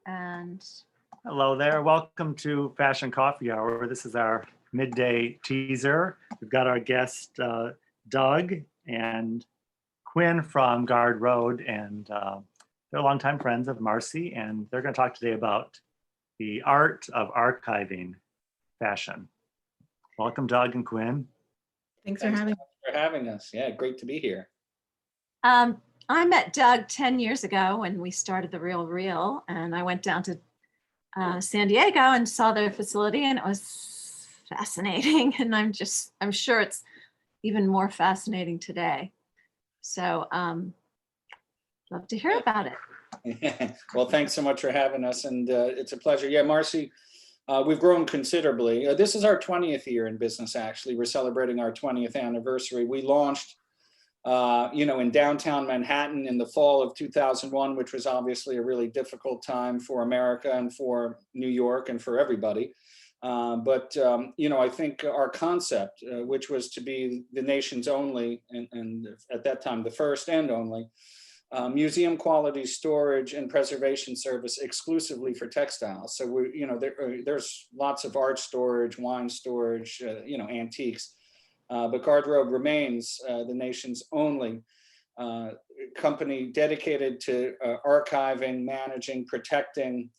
And hello there. Welcome to Fashion Coffee Hour. This is our midday teaser. We've got our guest, Doug and Quinn from Garde Robe, and they're longtime friends of Marcy, and they're going to talk today about the art of archiving fashion. Welcome, Doug and Quinn. Thanks for having us. Yeah, great to be here. I met Doug 10 years ago when we started The Real Real, and I went down to San Diego and saw their facility, and it was fascinating. And I'm sure it's even more fascinating today. So love to hear about it. Well, thanks so much for having us, and it's a pleasure. Yeah, Marcy, we've grown considerably. This is our 20th year in business, actually. We're celebrating our 20th anniversary. We launched in downtown Manhattan in the fall of 2001, which was obviously a really difficult time for America and for New York and for everybody. But I think our concept, which was to be the nation's only, and at that time, the first and only, museum quality storage and preservation service exclusively for textiles. So there's lots of art storage, wine storage, antiques. But Garde Robe remains the nation's only company dedicated to archiving, managing, protecting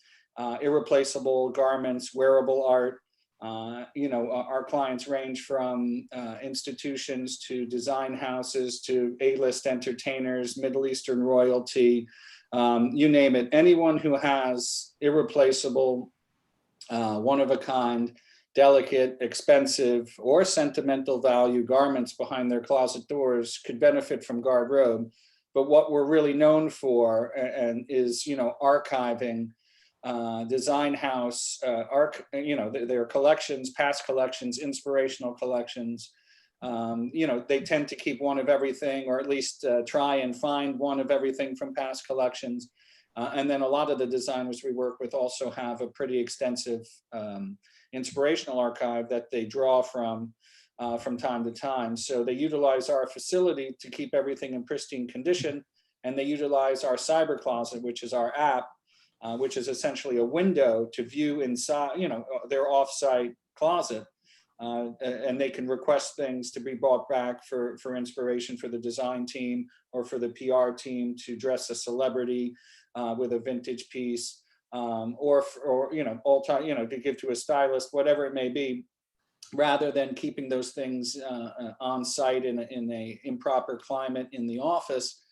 irreplaceable garments, wearable art. Our clients range from institutions to design houses to A-list entertainers, Middle Eastern royalty, you name it. Anyone who has irreplaceable, one-of-a-kind, delicate, expensive, or sentimental value garments behind their closet doors could benefit from Garde Robe. But what we're really known for is archiving, design house, their collections, past collections, inspirational collections. They tend to keep one of everything, or at least try and find one of everything from past collections. And then a lot of the designers we work with also have a pretty extensive inspirational archive that they draw from time to time. So they utilize our facility to keep everything in pristine condition, and they utilize our cyber closet, which is our app, which is essentially a window to view inside, their offsite closet, and they can request things to be brought back for inspiration for the design team or for the PR team to dress a celebrity with a vintage piece. Or all time, to give to a stylist, whatever it may be, rather than keeping those things on site in a improper climate in the office.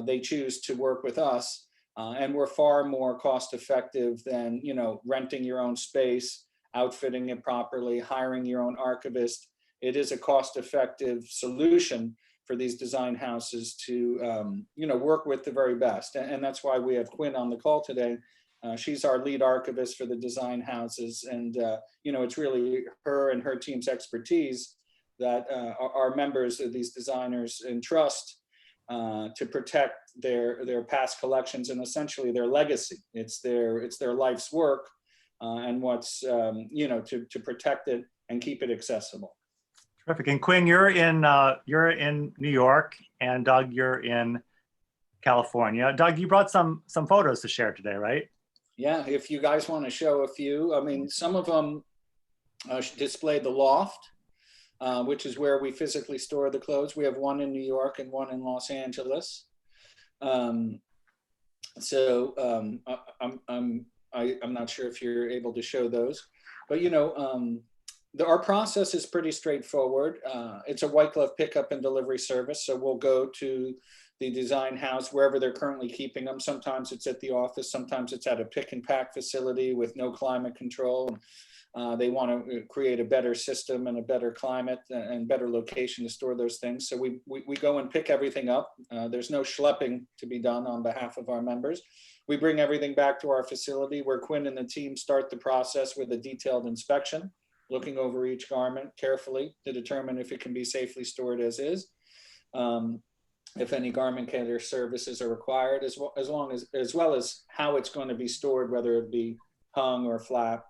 They choose to work with us, and we're far more cost effective than renting your own space, outfitting it properly, hiring your own archivist. It is a cost effective solution for these design houses to work with the very best, and that's why we have Quinn on the call today. She's our lead archivist for the design houses, and it's really her and her team's expertise that our members of these designers entrust to protect their past collections and essentially their legacy. It's their life's work, and what's to protect it and keep it accessible. Terrific. And Quinn, you're in New York, and Doug, you're in California. Doug, you brought some photos to share today, right? Yeah, if you guys want to show a few. I mean, some of them display the loft, which is where we physically store the clothes. We have one in New York and one in Los Angeles. I'm not sure if you're able to show those, but our process is pretty straightforward. It's a white glove pickup and delivery service. So we'll go to the design house wherever they're currently keeping them. Sometimes it's at the office, sometimes it's at a pick and pack facility with no climate control. They want to create a better system and a better climate and better location to store those things. So we go and pick everything up. There's no schlepping to be done on behalf of our members. We bring everything back to our facility where Quinn and the team start the process with a detailed inspection, looking over each garment carefully to determine if it can be safely stored as is. If any garment care services are required, as well as how it's going to be stored, whether it be hung or flat,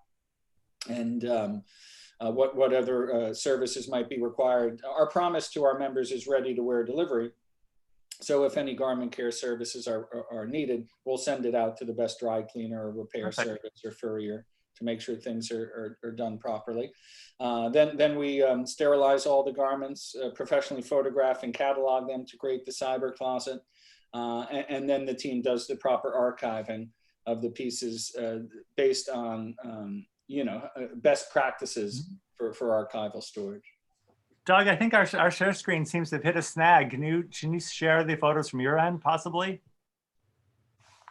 and what other services might be required. Our promise to our members is ready to wear delivery. So if any garment care services are needed, we'll send it out to the best dry cleaner or repair Perfect. service or furrier to make sure things are done properly. Then we sterilize all the garments, professionally photograph and catalog them to create the cyber closet. And then the team does the proper archiving of the pieces based on best practices for archival storage. Doug, I think our share screen seems to have hit a snag. Can you share the photos from your end, possibly?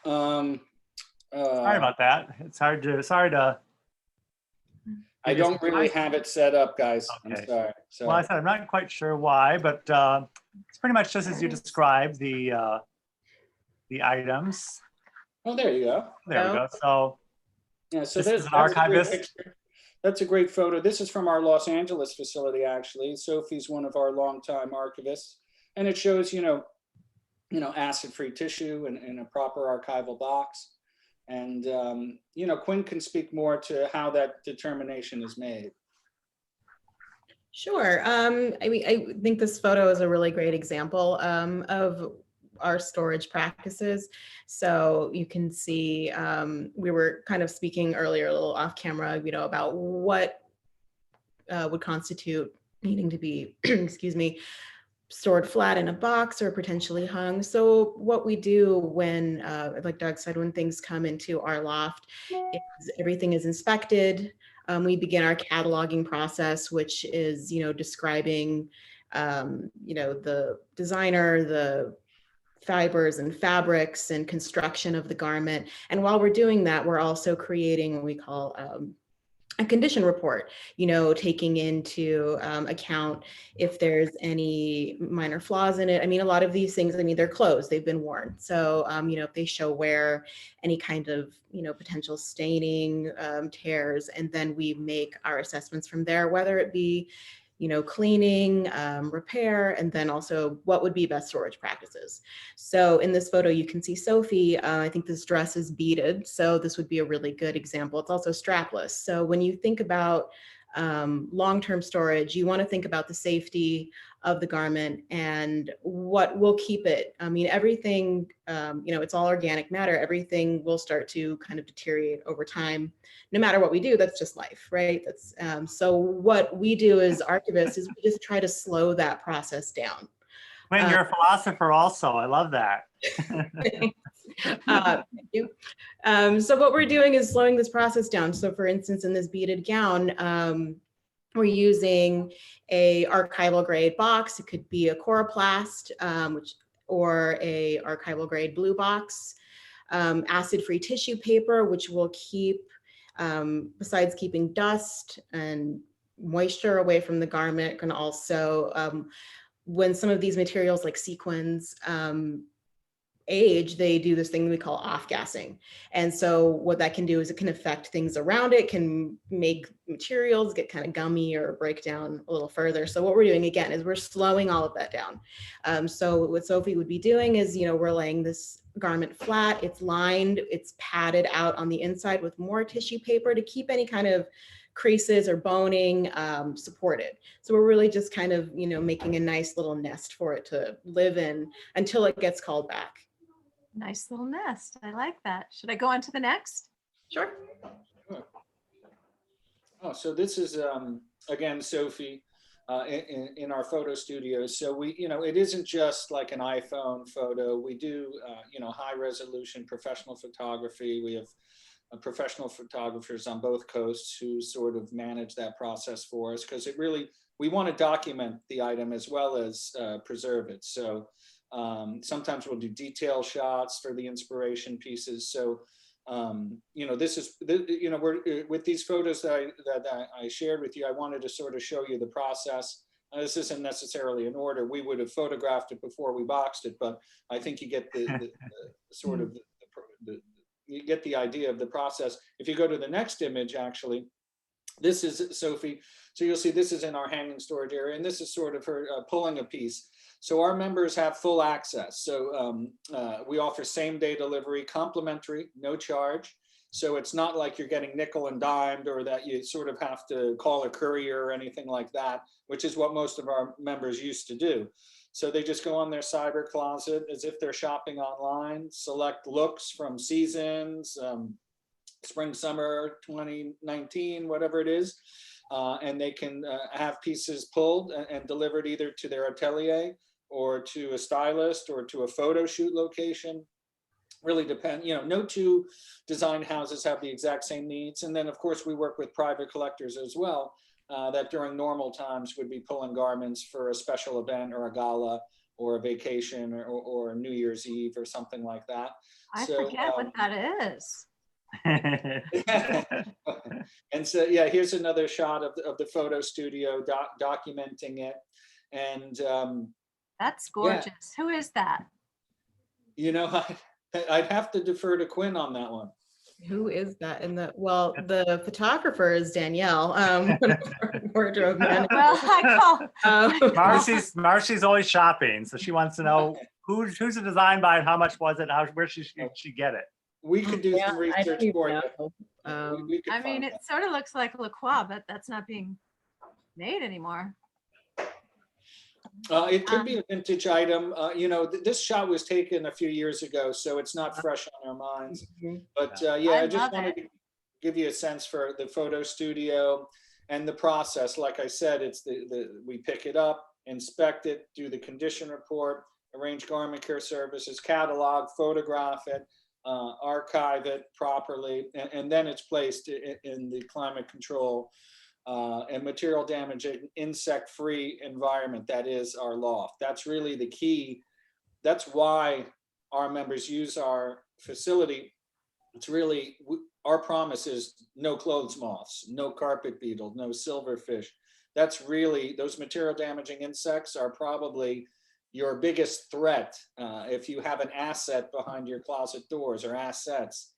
Sorry about that. It's sorry to. I don't really have it set up, guys. Okay. I'm sorry. Well, I said I'm not quite sure why, but it's pretty much just as you described the items. Oh, there you go. There we go. So yeah, so this is an that's a great archivist. picture. That's a great photo. This is from our Los Angeles facility, actually. Sophie's one of our longtime archivists, and it shows, acid-free tissue in a proper archival box. And, Quinn can speak more to how that determination is made. Sure. I think this photo is a really great example of our storage practices. So you can see, we were kind of speaking earlier, a little off camera, about what would constitute needing to be, excuse me, stored flat in a box or potentially hung. So what we do when, like Doug said, when things come into our loft, is everything is inspected. We begin our cataloging process, which is, describing, the designer, the fibers and fabrics and construction of the garment. And while we're doing that, we're also creating what we call a condition report, taking into account if there's any minor flaws in it. I mean, a lot of these things, they're closed, they've been worn. So, if they show wear, any kind of, potential staining, tears, and then we make our assessments from there, whether it be, cleaning, repair, and then also what would be best storage practices. So in this photo, you can see Sophie, I think this dress is beaded. So this would be a really good example. It's also strapless. So when you think about long-term storage, you want to think about the safety of the garment and what will keep it. I mean, everything, it's all organic matter. Everything will start to kind of deteriorate over time. No matter what we do, that's just life, right? That's so what we do as archivists is we just try to slow that process down. Quinn, you're a philosopher also. I love that. Thank you. So what we're doing is slowing this process down. So for instance, in this beaded gown, we're using a archival grade box. It could be a coroplast, or a archival grade blue box, acid-free tissue paper, which will keep, besides keeping dust and moisture away from the garment, can also, when some of these materials like sequins age, they do this thing we call off-gassing. And so what that can do is it can affect things around it, can make materials get kind of gummy or break down a little further. So what we're doing again is we're slowing all of that down. So what Sophie would be doing is, we're laying this garment flat, it's lined, it's padded out on the inside with more tissue paper to keep any kind of creases or boning supported. So we're really just kind of, making a nice little nest for it to live in until it gets called back. Nice little nest. I like that. Should I go on to the next? Sure. Oh, so this is, again, Sophie in our photo studio. So we, it isn't just like an iPhone photo. We do, high resolution professional photography. We have professional photographers on both coasts who sort of manage that process for us, because we want to document the item as well as preserve it. So sometimes we'll do detail shots for the inspiration pieces. So, this is, we're with these photos that I shared with you, I wanted to sort of show you the process. This isn't necessarily in order. We would have photographed it before we boxed it, but I think you get the sort of you get the idea of the process. If you go to the next image, actually, this is Sophie. So you'll see this is in our hanging storage area, and this is sort of her pulling a piece. So our members have full access. So we offer same day delivery, complimentary, no charge. So it's not like you're getting nickel and dimed or that you sort of have to call a courier or anything like that, which is what most of our members used to do. So they just go on their cyber closet as if they're shopping online, select looks from seasons, spring, summer 2019, whatever it is. And they can have pieces pulled and delivered either to their atelier or to a stylist or to a photo shoot location. Really depend, no two design houses have the exact same needs. And then of course we work with private collectors as well, that during normal times would be pulling garments for a special event or a gala or a vacation or a New Year's Eve or something like that. I forget what that is. And so, yeah, here's another shot of the photo studio documenting it. And That's gorgeous. Who is that? I'd have to defer to Quinn on that one. Who is that? The photographer is Danielle, wardrobe manager. Well, I call. Marcy's always shopping, so she wants to know who's the design by and how much was it? Where should she get it? We could do some research for you. I mean, it sort of looks like La Croix, but that's not being made anymore. It could be a vintage item. This shot was taken a few years ago, so it's not fresh on our minds. But I just wanted to give you a sense for the photo studio and the process. Like I said, it's we pick it up, inspect it, do the condition report, arrange garment care services, catalog, photograph it, archive it properly, and then it's placed in the climate control and material damaging insect-free environment that is our loft. That's really the key. That's why our members use our facility. It's really, our promise is no clothes moths, no carpet beetles, no silverfish. That's really, those material damaging insects are probably your biggest threat if you have an asset behind your closet doors or assets.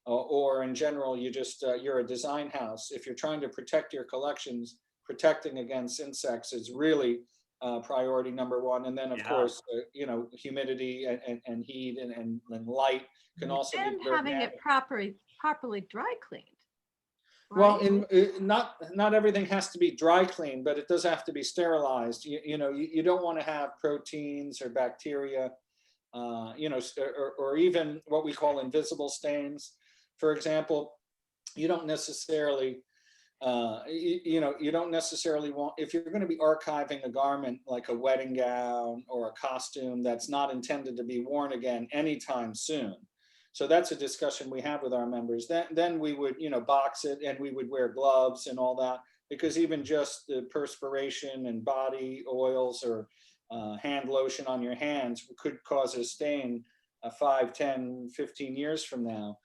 Or in general, you're a design house. If you're trying to protect your collections, protecting against insects is really priority number one. And then of course, humidity and heat and light can also be having it properly dry cleaned. Well, not everything has to be dry cleaned, but it does have to be sterilized. You don't want to have proteins or bacteria, or even what we call invisible stains. For example, you don't necessarily want, if you're going to be archiving a garment like a wedding gown or a costume that's not intended to be worn again anytime soon. So that's a discussion we have with our members. Then we would, box it, and we would wear gloves and all that, because even just the perspiration and body oils or hand lotion on your hands could cause a stain 5, 10, 15 years from now.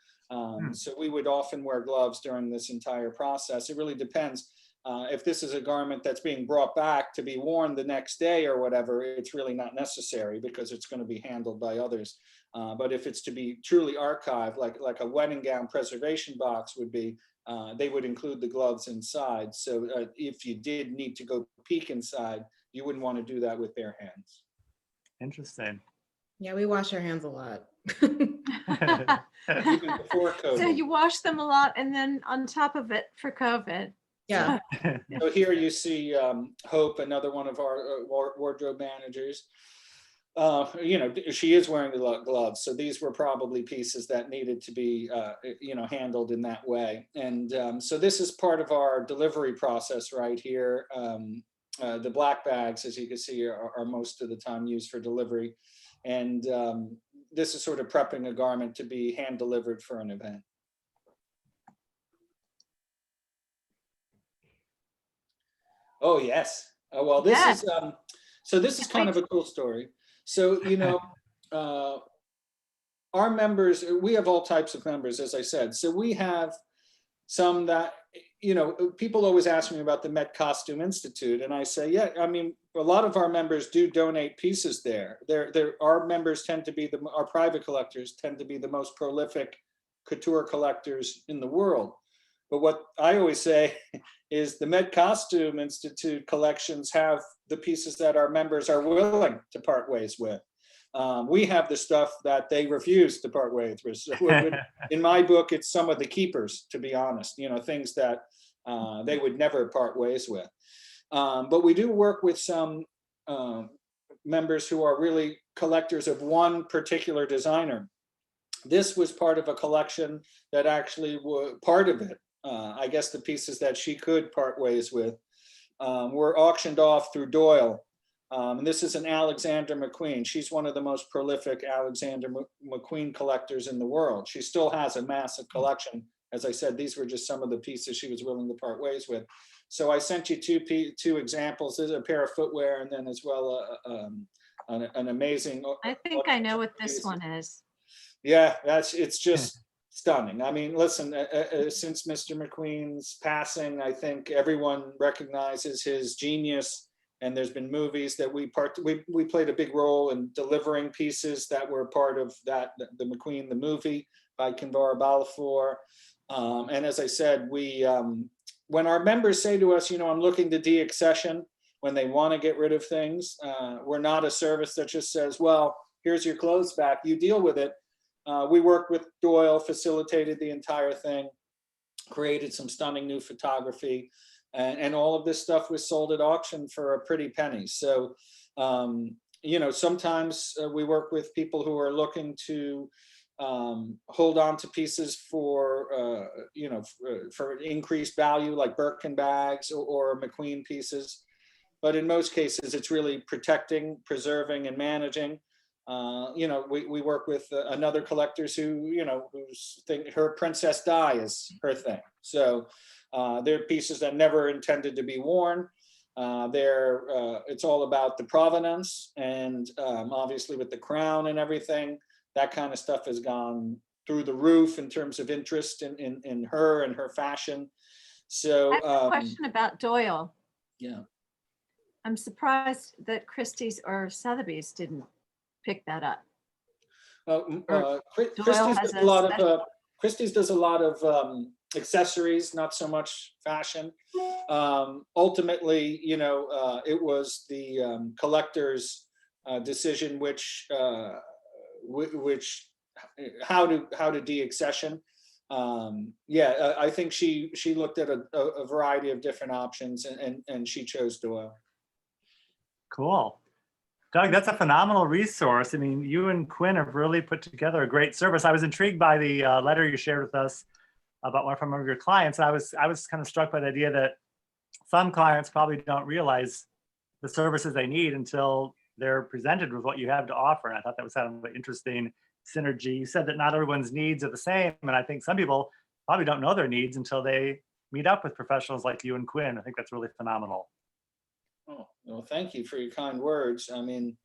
So we would often wear gloves during this entire process. It really depends. If this is a garment that's being brought back to be worn the next day or whatever, it's really not necessary because it's going to be handled by others. But if it's to be truly archived, like a wedding gown preservation box would be, they would include the gloves inside. So if you did need to go peek inside, you wouldn't want to do that with bare hands. Interesting. Yeah, we wash our hands a lot. Even before COVID. So you wash them a lot, and then on top of it for COVID. Yeah. So here you see Hope, another one of our wardrobe managers. She is wearing the gloves. So these were probably pieces that needed to be, handled in that way. And so this is part of our delivery process right here. The black bags, as you can see, are most of the time used for delivery. And this is sort of prepping a garment to be hand delivered for an event. Oh, yes. Well, this is, so this is kind of a cool story. So, our members, we have all types of members, as I said. So we have some that, people always ask me about the Met Costume Institute. And I say, yeah, I mean, a lot of our members do donate pieces there. Our members tend to be, our private collectors tend to be the most prolific couture collectors in the world. But what I always say is the Met Costume Institute collections have the pieces that our members are willing to part ways with. We have the stuff that they refuse to part ways with. So in my book, it's some of the keepers, to be honest, things that they would never part ways with. But we do work with some members who are really collectors of one particular designer. This was part of a collection that actually was part of it. I guess the pieces that she could part ways with were auctioned off through Doyle. And this is an Alexander McQueen. She's one of the most prolific Alexander McQueen collectors in the world. She still has a massive collection. As I said, these were just some of the pieces she was willing to part ways with. So I sent you two examples. There's a pair of footwear, and then as well an amazing. I think I know what this one is. Yeah, it's just stunning. I mean, listen, since Mr. McQueen's passing, I think everyone recognizes his genius. And there's been movies that we played a big role in delivering pieces that were part of that, the McQueen, the movie by Kinvara Balfour. And as I said, when our members say to us, I'm looking to de-accession, when they want to get rid of things, we're not a service that just says, well, here's your clothes back, you deal with it. We worked with Doyle, facilitated the entire thing, created some stunning new photography. And all of this stuff was sold at auction for a pretty penny. So, sometimes we work with people who are looking to hold on to pieces for, for increased value, like Birkin bags or McQueen pieces. But in most cases, it's really protecting, preserving, and managing. We work with another collectors who, who's her Princess Di is her thing. So they're pieces that never intended to be worn. It's all about the provenance, and obviously with the crown and everything, that kind of stuff has gone through the roof in terms of interest in her and her fashion. So I have a question about Doyle. Yeah. I'm surprised that Christie's or Sotheby's didn't pick that up. Christie's does a lot of accessories, not so much fashion. Ultimately, it was the collector's decision how to de-accession. I think she looked at a variety of different options, and she chose Doyle. Cool. Doug, that's a phenomenal resource. I mean, you and Quinn have really put together a great service. I was intrigued by the letter you shared with us about one from one of your clients. I was kind of struck by the idea that some clients probably don't realize the services they need until they're presented with what you have to offer. And I thought that was kind of an interesting synergy. You said that not everyone's needs are the same. And I think some people probably don't know their needs until they meet up with professionals like you and Quinn. I think that's really phenomenal. Oh, well, thank you for your kind words. I mean,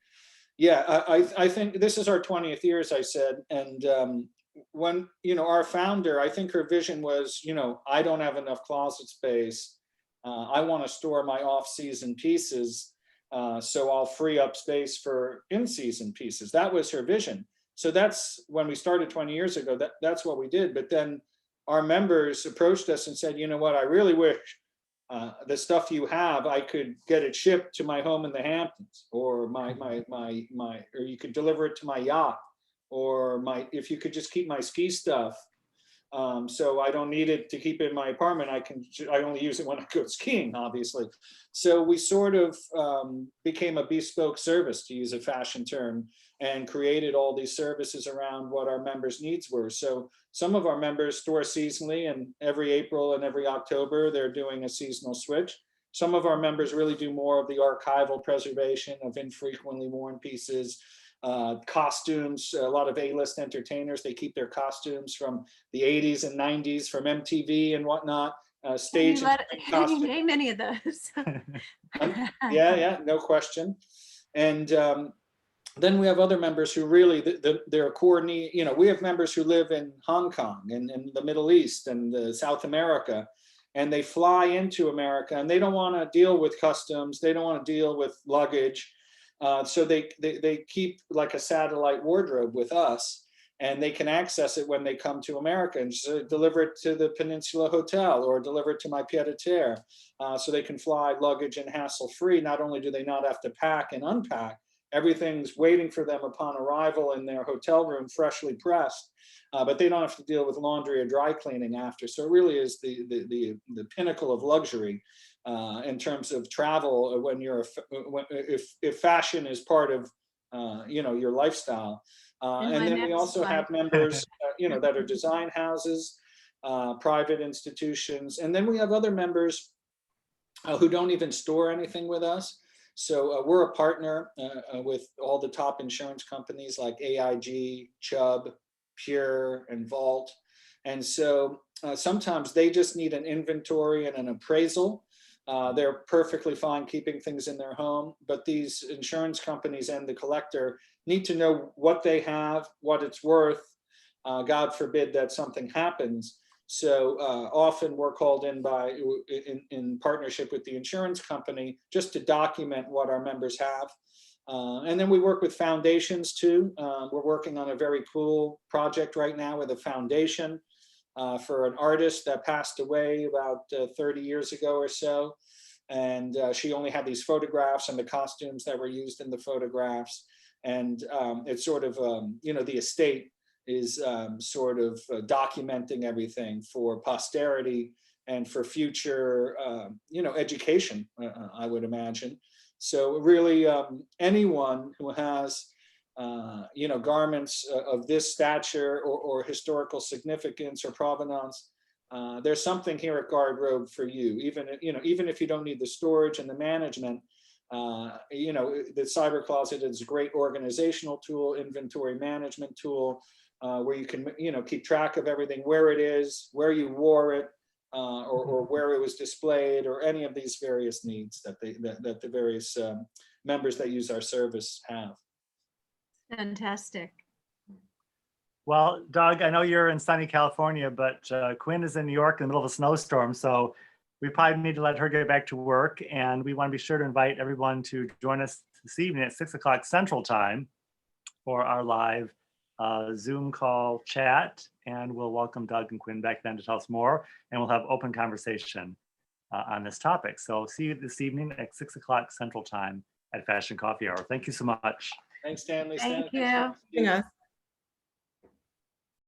yeah, I think this is our 20th year, as I said. And when, our founder, I think her vision was, I don't have enough closet space. I want to store my off-season pieces. So I'll free up space for in-season pieces. That was her vision. So that's when we started 20 years ago, that's what we did. But then our members approached us and said, you know what, I really wish the stuff you have, I could get it shipped to my home in the Hamptons, or or you could deliver it to my yacht, or if you could just keep my ski stuff. So I don't need it to keep in my apartment. I only use it when I go skiing, obviously. So we sort of became a bespoke service, to use a fashion term, and created all these services around what our members' needs were. So some of our members store seasonally, and every April and every October, they're doing a seasonal switch. Some of our members really do more of the archival preservation of infrequently worn pieces. Costumes, a lot of A-list entertainers, they keep their costumes from the 80s and 90s from MTV and whatnot. Stage Can you name any of those? Yeah, no question. And then we have other members who really, their core need, we have members who live in Hong Kong and in the Middle East and South America, and they fly into America and they don't want to deal with customs, they don't want to deal with luggage. So they keep like a satellite wardrobe with us, and they can access it when they come to America and just deliver it to the Peninsula Hotel or deliver it to my pied-à-terre. So they can fly luggage and hassle-free. Not only do they not have to pack and unpack, everything's waiting for them upon arrival in their hotel room, freshly pressed, but they don't have to deal with laundry or dry cleaning after. So it really is the pinnacle of luxury in terms of travel when you're if fashion is part of your lifestyle. And And my then we next also one. have members that are design houses, private institutions, and then we have other members who don't even store anything with us. So we're a partner with all the top insurance companies like AIG, Chubb, Pure, and Vault. And so sometimes they just need an inventory and an appraisal. They're perfectly fine keeping things in their home, but these insurance companies and the collector need to know what they have, what it's worth. God forbid that something happens. So often we're called in partnership with the insurance company just to document what our members have. And then we work with foundations too. We're working on a very cool project right now with a foundation for an artist that passed away about 30 years ago or so. And she only had these photographs and the costumes that were used in the photographs. And it's sort of, the estate is sort of documenting everything for posterity and for future, education, I would imagine. So really, anyone who has, garments of this stature or historical significance or provenance, there's something here at Garde Robe for you. Even if you don't need the storage and the management, the cyber closet is a great organizational tool, inventory management tool, where you can, keep track of everything, where it is, where you wore it, or where it was displayed, or any of these various needs that the various members that use our service have. Fantastic. Well, Doug, I know you're in sunny California, but Quinn is in New York in the middle of a snowstorm. So we probably need to let her get back to work. And we want to be sure to invite everyone to join us this evening at 6 o'clock Central Time for our live Zoom call chat. And we'll welcome Doug and Quinn back then to tell us more. And we'll have open conversation on this topic. So see you this evening at 6 o'clock Central Time at Fashion Coffee Hour. Thank you so much. Thanks, Stanley. Thank Stanley, you. Us.